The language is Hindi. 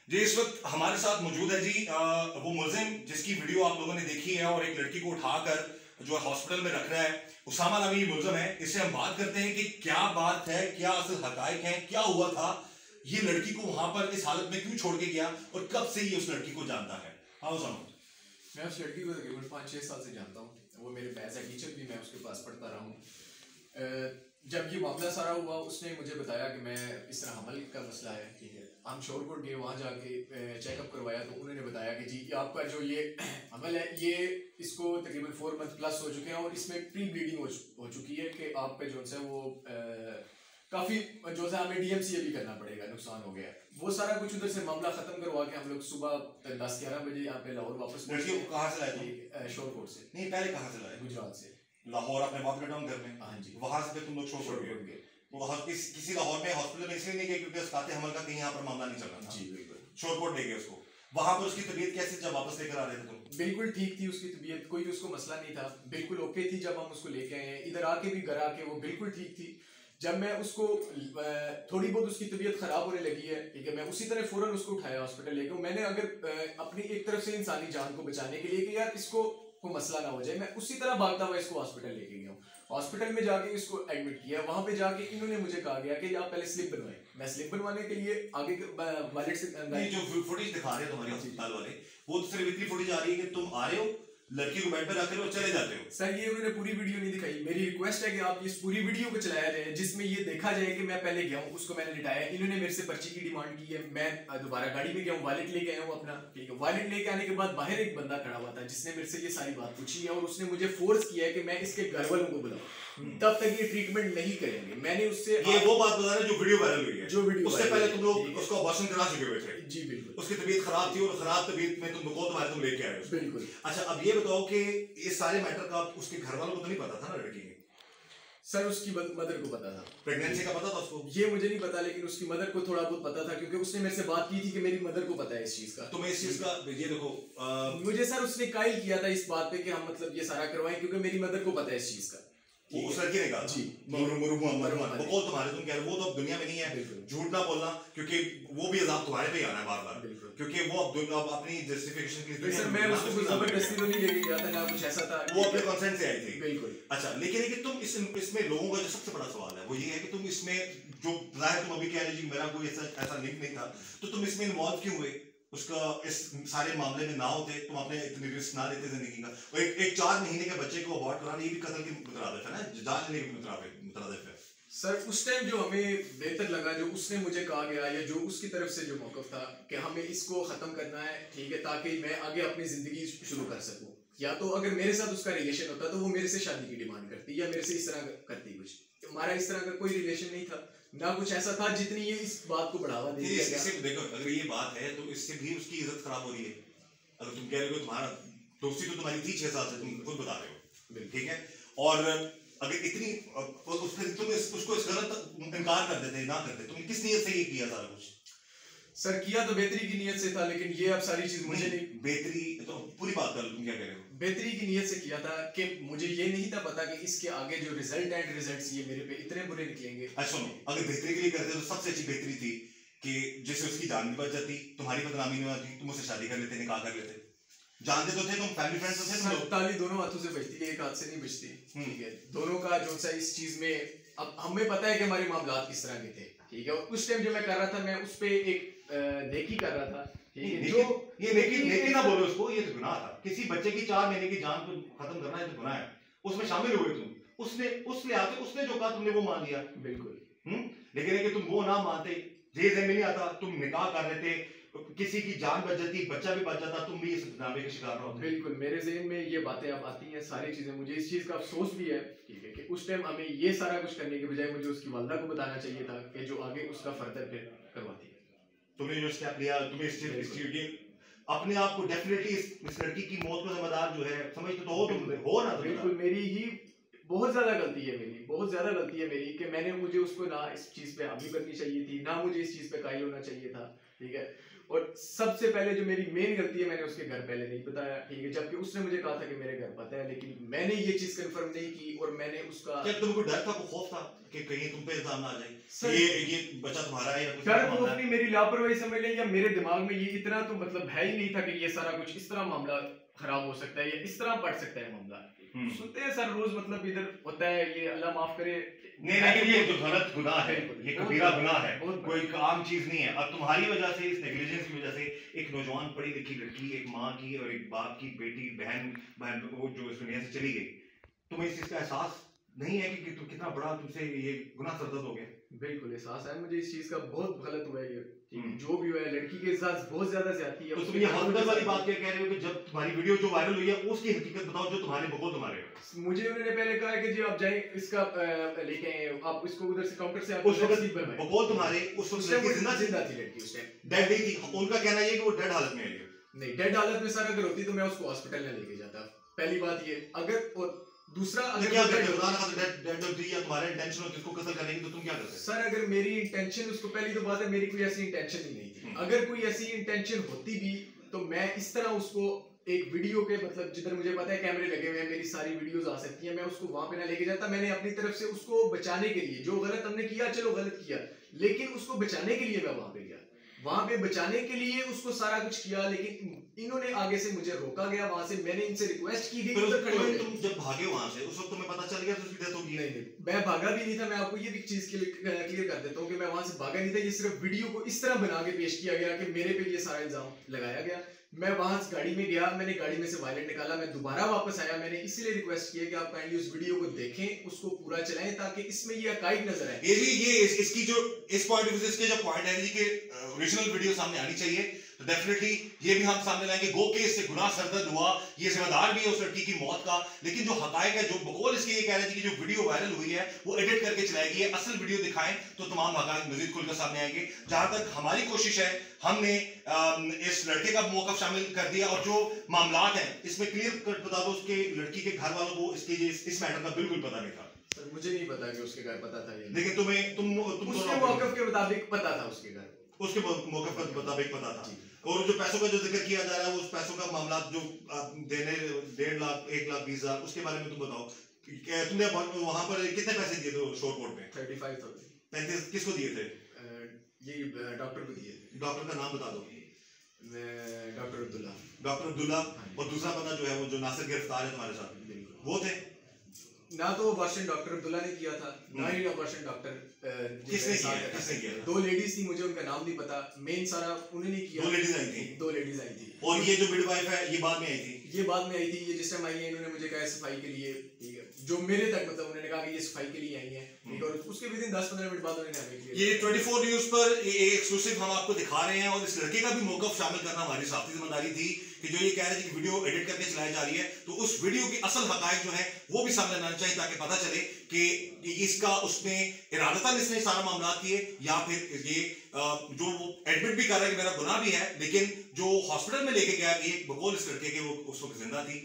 जी इस वक्त हमारे साथ मौजूद है जी वो मुलजिम जिसकी वीडियो आप लोगों ने देखी है और एक लड़की को उठाकर जो हॉस्पिटल में रख रहा है। उसामा नामी ये मुलजिम है। इससे हम बात करते हैं कि क्या बात है, क्या असल हकायक है, क्या हुआ था, ये लड़की को वहां पर इस हालत में क्यों छोड़ के गया और कब से ये उस लड़की को जानता है। हाँ उसामा। मैं उस लड़की को तकरीबन 5-6 साल से जानता हूँ। वो मेरे बैच है, टीचर भी, मैं उसके पास पढ़ता रहा हूँ। जब ये मामला सारा हुआ उसने मुझे बताया कि मैं इस तरह हमल का मसला है, ठीक है। हम शोरकोट गए, वहाँ जाके चेकअप करवाया तो उन्होंने बताया कि जी आपका जो ये हमल है ये इसको तकरीबन 4 मंथ प्लस हो चुके हैं और इसमें प्री ब्लीडिंग हो चुकी है कि आपका जो है वो काफ़ी जो है हमें DMCA भी करना पड़ेगा, नुकसान हो गया। वो सारा कुछ उधर से मामला ख़त्म करवा के हम लोग सुबह 10-11 बजे यहाँ पे लाहौर वापस लड़की को कहाँ से लाए? शोरकोट से। नहीं, पहले कहाँ से लाए? गुजरात से। लाहौर अपने बाप के टाउन घर में? हाँ जी। वहां से तुम लोग छोड़ गए? वहां किसी लाहौर में हॉस्पिटल में इसलिए नहीं गए क्योंकि उसका हमल का कहीं यहाँ पर मामला नहीं चल रहा था। जी बिल्कुल। शोरकोट ले गए उसको। वहां पर उसकी तबीयत कैसी जब वापस लेकर आ रहे थे तुम? बिल्कुल ठीक थी उसकी तबीयत, कोई उसको मसला नहीं था, बिल्कुल ओके थी। जब हम उसको लेके आए हैं इधर आके भी, घर आके वो बिल्कुल ठीक थी। जब मैं उसको थोड़ी बहुत उसकी तबीयत खराब होने लगी है, ठीक है, मैं उसी तरह फौरन उसको उठाया हॉस्पिटल लेके। मैंने अगर अपनी एक तरफ से इंसानी जान को बचाने के लिए कि यार इसको कोई मसला ना हो जाए, मैं उसी तरह भागता हुआ इसको हॉस्पिटल लेके गया हूँ। हॉस्पिटल में जाके इसको एडमिट किया। वहां पे जाके इन्होंने मुझे कहा गया कि आप पहले स्लिप बनवाएं। मैं स्लिप बनवाने के लिए आगे वालेट से जो फुटेज दिखा रहे हैं तुम्हारे अस्पताल वाले, वो तो सिर्फ इतनी फुटेज आ रही है कि तुम आ रहे हो, लड़की को बेड पर रख रहे हो, चले जाते हो। सर ये उन्होंने पूरी वीडियो नहीं दिखाई। मेरी रिक्वेस्ट है कि आप इस पूरी वीडियो को चलाया जाए जिसमें ये देखा जाए कि मैं पहले गया हूँ, उसको मैंने लिटाया, इन्होंने मेरे से पर्ची की डिमांड की है, मैं दोबारा गाड़ी में गया हूँ, वॉलेट लेके आया हूँ अपना, ठीक है। वॉलेट लेके आने के बाद बाहर एक बंदा खड़ा हुआ था जिसने मेरे से ये सारी बात पूछी है और उसने मुझे फोर्स किया है कि मैं इसके घर वालों को बुलाऊं, तब तक ये ट्रीटमेंट नहीं करेंगे। मैंने उससे ये वो बात बता रहे जो वीडियो वायरल हुई है, जो वीडियो उससे पहले तुम लोग उसको अबॉर्शन करा चुके हुए थे। जी बिल्कुल। उसकी तबीयत खराब थी और खराब तबीयत में तुम लेके आए। बिल्कुल। अच्छा अब ये बताओ कि इस सारे मैटर का उसके घर वालों को तो नहीं पता था ना लड़की के? सर उसकी मदर को पता था। प्रेगनेंसी का पता था उसको? ये मुझे नहीं पता, लेकिन उसकी मदर को थोड़ा बहुत पता था क्योंकि उसने मेरे से बात की थी कि मेरी मदर को पता है इस चीज का। तुम्हें इस चीज का ये देखो मुझे सर उसने कायल किया था इस बात पे कि हम मतलब ये सारा करवाएं क्योंकि मेरी मदर को पता है इस चीज का। उस लड़की ने कहा जी वो तुम्हारे तुम कह रहे वो तो अब दुनिया में नहीं है, झूठ ना बोलना, क्योंकि वो भी अजाब तुम्हारे पे ही आना है बार बार, क्योंकि वो अब अपनी जस्टिफिकेशन की सर मैं उसको कोई जबरदस्ती तो नहीं लेके गया था ना कुछ ऐसा था, वो अपने कंसेंट से आई थी। बिल्कुल। अच्छा लेकिन तुम इसमें लोगों का जो सबसे बड़ा सवाल है वो ये है कि तुम इसमें जो जाहिर तुम अभी कह रहे जी मेरा कोई ऐसा लिंक नहीं था, तो तुम इसमें इन्वॉल्व क्यों हुए? उसका इस सारे मामले में ना होते, तुम अपने इतनी रिस्क ना लेते जिंदगी का। और एक 4 महीने के बच्चे को अबॉर्ट कराना ये भी कत्ल की मुतरादिफ है ना, जान लेने की मुतरादिफ है। सर उस टाइम जो हमें बेहतर लगा, जो उसने मुझे कहा गया या जो उसकी तरफ से जो मौक़िफ़ था कि हमें इसको ख़त्म करना है, ठीक है, ताकि मैं आगे अपनी ज़िंदगी शुरू कर सकूं। या तो अगर मेरे साथ उसका रिलेशन होता तो वो मेरे से शादी की डिमांड करती या मेरे से इस तरह करती। कुछ हमारा इस तरह का कोई रिलेशन नहीं था, ना कुछ ऐसा था जितनी ये इस बात को बढ़ावा दे दिया गया। देखो अगर ये बात है तो इससे भी उसकी इज्जत खराब हो रही है। अगर तुम कह रहे हो तुम्हारा दोस्ती तो तुम्हारी थी 6 साल से, तुम खुद बता रहे हो, ठीक है, और अगर इतनी तुम उसको इस गलत इनकार कर देते ना करते, तुमने किस नीयत से ये किया सारा कुछ? सर किया तो बेहतरी की नीयत से था, लेकिन ये अब सारी चीज मुझे नहीं। बेहतरी तो पूरी बात कर, तुम क्या कह रहे हो? बेहतरी की नीयत से किया था कि मुझे ये नहीं था पता कि इसके आगे जो रिजल्ट्स ये मेरे पे इतने बुरे निकलेंगे। अच्छा सुनो, अगर बेहतरी के लिए करते तो सबसे अच्छी बेहतरी थी कि जैसे उसकी जान भी बच जाती, तुम्हारी बदनामी नहीं होती, तुम उससे शादी कर लेते, निकाह कर लेते। जानते तो थे तुम, फैमिली फ्रेंड्स तो थे तुम लोग। ताली दोनों हाथों से बचती है, एक हाथ से नहीं बचती, ठीक है। दोनों का जो सा इस चीज में, अब हमें पता है कि हमारे मामलात किस तरह के थे, ठीक है। और उस टाइम जो मैं कर रहा था, मैं उस पे एक नेकी कर रहा था, ठीक है। जो ये नेकी ना बोलो उसको, ये तो गुनाह था। किसी बच्चे की 4 महीने की जान को खत्म करना है तो गुनाह है, उसमें शामिल हुए तुम। उसने जो कहा तुमने वो मान लिया, बिल्कुल। लेकिन कि तुम वो ना मानते, जेल में नहीं आता, तुम निकाह कर लेते, किसी की जान बच जाती, बच्चा भी बच जाता, तुम भी इस बदनामी का शिकार होते। बिल्कुल मेरे ज़हन में ये बातें अब आती हैं, सारी चीजें। मुझे इस चीज का अफसोस भी है, ठीक है, कि उस टाइम हमें ये सारा कुछ करने के बजाय मुझे उसकी वालदा को बताना चाहिए था कि जो आगे उसका फर्दर फिर करवाती है। तुमने जो स्टेप लिया, तुम्हें इस चीज अपने आप को डेफिनेटली इस लड़की की मौत का जिम्मेदार जो है समझते तो हो, तुम हो ना? बिल्कुल मेरी ही बहुत ज्यादा गलती है, बहुत ज्यादा गलती है मेरी कि मैंने मुझे उसको ना इस चीज पे हावी करनी चाहिए थी, ना मुझे इस चीज पे कायल होना चाहिए था, ठीक है। और सबसे पहले जो मेरी मेन गलती है, मैंने उसके घर पहले नहीं बताया, ठीक है, जबकि उसने मुझे कहा था कि मेरे घर पता है, लेकिन मैंने ये चीज कंफर्म नहीं की और मैंने उसका। क्या तुमको डर था, को खौफ था कि कहीं तुम पे इल्जाम ना आ जाए, ये बच्चा तुम्हारा है या कुछ? डर खौफ नहीं, मेरी लापरवाही समझ लें, या मेरे दिमाग में ये इतना तो मतलब है ही नहीं था कि ये सारा कुछ इस तरह मामला खराब हो सकता है या इस तरह बढ़ सकता है मामला। सुनते हैं सर रोज, मतलब इधर होता है ये, अल्लाह माफ करे। नहीं लेकिन ये जो गलत गुनाह है, ये कबीरा गुनाह है, कोई आम चीज नहीं है। अब तुम्हारी वजह से, इस नेग्लिजेंस की वजह से एक नौजवान पढ़ी लिखी लड़की, एक माँ की और एक बाप की बेटी, बहन वो जो इस दुनिया से चली गई, तुम्हें इस चीज का एहसास नहीं है कि तुम कितना बड़ा तुमसे ये गुनाह सरदर्द हो गया? बिल्कुल एहसास है मुझे इस चीज का, बहुत गलत हुआ है ये, जो भी हुआ है लड़की के साथ बहुत ज्यादा ज्यादती है। तो तुम ये हॉस्पिटल वाली बात क्या कह रहे हो कि जब तुम्हारी वीडियो जो वायरल हुई है उसकी हकीकत बताओ, जो तुम्हारे बकौल तुम्हारे। मुझे उन्होंने पहले कहा कि जी आप जाए इसका लेके आए, आप इसको उधर से काउंटर से उस वक्त बकौल तुम्हारे, उस वक्त लड़की जिंदा थी लड़की, उस टाइम डेड नहीं थी। उनका कहना ये कि वो डेड हालत में है। नहीं, डेड हालत में सर अगर होती तो मैं उसको हॉस्पिटल में लेके जाता, पहली बात ये। अगर और दूसरा, अगर क्या करते हो डेड होती या तुम्हारा इंटेंशन होती उसको कत्ल करने की, तो तुम क्या करते? सर अगर मेरी इंटेंशन, उसको पहली तो बात है मेरी कोई ऐसी इंटेंशन ही नहीं थी। अगर कोई ऐसी इंटेंशन होती भी तो मैं इस तरह उसको एक वीडियो के मतलब जिधर मुझे पता है कैमरे लगे हुए हैं, मेरी सारी वीडियोस आ सकती हैं, मैं उसको वहां पे ना लेके जाता। मैंने अपनी तरफ से उसको बचाने के लिए, जो गलत हमने किया चलो गलत किया, लेकिन उसको बचाने के लिए मैं वहां पे गया, वहां पे बचाने के लिए उसको सारा कुछ किया, लेकिन इन्होंने आगे से मुझे रोका गया वहां से। मैंने इनसे रिक्वेस्ट की गई, तुम जब भागे वहां से उस वक्त तुम्हें पता चल गया तो उसकी डेथ होगी? नहीं, मैं भागा भी नहीं था। मैं आपको ये भी चीज क्लियर कर देता हूँ कि मैं वहां से भागा नहीं था। ये सिर्फ वीडियो को इस तरह बना के पेश किया गया कि मेरे पे ये सारा इल्जाम लगाया गया। मैं वहां से गाड़ी में गया, मैंने गाड़ी में से वायलेट निकाला, मैं दोबारा वापस आया। मैंने इसलिए रिक्वेस्ट किया कि आप काइंडली उस वीडियो को देखें, उसको पूरा चलाएं, ताकि इसमें ये अकाइद नजर आए। ये इसकी जो इस पॉइंट ऑफ व्यू से इसके जो पॉइंट है जी कि ओरिजिनल वीडियो सामने आनी चाहिए, तो डेफिनेटली ये भी हम सामने लाएंगे। गो के इससे गुनाह सरदर्द हुआ, ये जिम्मेदार भी है उस लड़की की मौत का, लेकिन जो हकायक है, जो बकौल इसके ये कह रहे थे कि जो वीडियो वायरल हुई है वो एडिट करके चलाएगी, ये असल वीडियो दिखाएं तो तमाम हकायक मजीद खुलकर सामने आएंगे। जहां तक हमारी कोशिश है, हमने इस लड़के का मौकफ शामिल कर दिया और जो मामलात हैं इसमें क्लियर कट बता दो उसके लड़की के घर वालों को इसके इस मैटर का बिल्कुल पता नहीं था। सर मुझे नहीं पता कि उसके घर पता था ये, लेकिन तुम उसके मौकफ के मुताबिक पता था, उसके घर उसके मौकफ के मुताबिक पता था। और जो पैसों का जो जिक्र किया जा रहा है, उस पैसों का मामला जो देने 1.5 लाख 1,20,000, उसके बारे में तुम बताओ। तुमने वहां पर कितने पैसे दिए थे शोर कोर्ट में? 35,000। 35 किसको दिए थे? ये डॉक्टर को दिए थे। डॉक्टर का नाम बता दो। डॉक्टर अब्दुल्ला। डॉक्टर अब्दुल्ला। और दूसरा बंदा जो है वो जो नासिर गिरफ्तार है तुम्हारे साथ, वो थे ना? तो ऑपरेशन डॉक्टर अब्दुल्ला ने किया था, ना ही ऑपरेशन डॉक्टर किसने किया? 2 लेडीज थी, मुझे उनका नाम नहीं पता। मेन सारा उन्होंने किया। 2 लेडीज आई थी। 2 लेडीज आई थी। और ये जो मिडवाइफ है ये बाद में आई थी? ये बाद में आई थी। ये जिस टाइम आई है इन्होंने मुझे कहा सफाई के लिए, ठीक है, जो मेरे तक मतलब उन्होंने कहा कि ये सफाई के लिए आई है, ठीक है, और उसके विदिन 10-15 मिनट बाद उन्होंने हमें किया। ये 24 न्यूज पर एक्सक्लूसिव हम आपको दिखा रहे हैं, और इस लड़के का भी मौकफ शामिल करना हमारी साथी जिम्मेदारी थी कि जो ये कह रहे थे कि वीडियो एडिट करके चलाई जा रही है, तो उस वीडियो की असल हकायक जो है वो भी सामने आना चाहिए, ताकि पता चले कि इसका उसने इरादतन इसने सारा मामला किए, या फिर ये जो वो एडमिट भी कर रहा है कि मेरा गुनाह भी है, लेकिन जो हॉस्पिटल में लेके गया कि एक बकौल इस लड़के के वो उस वक्त जिंदा थी।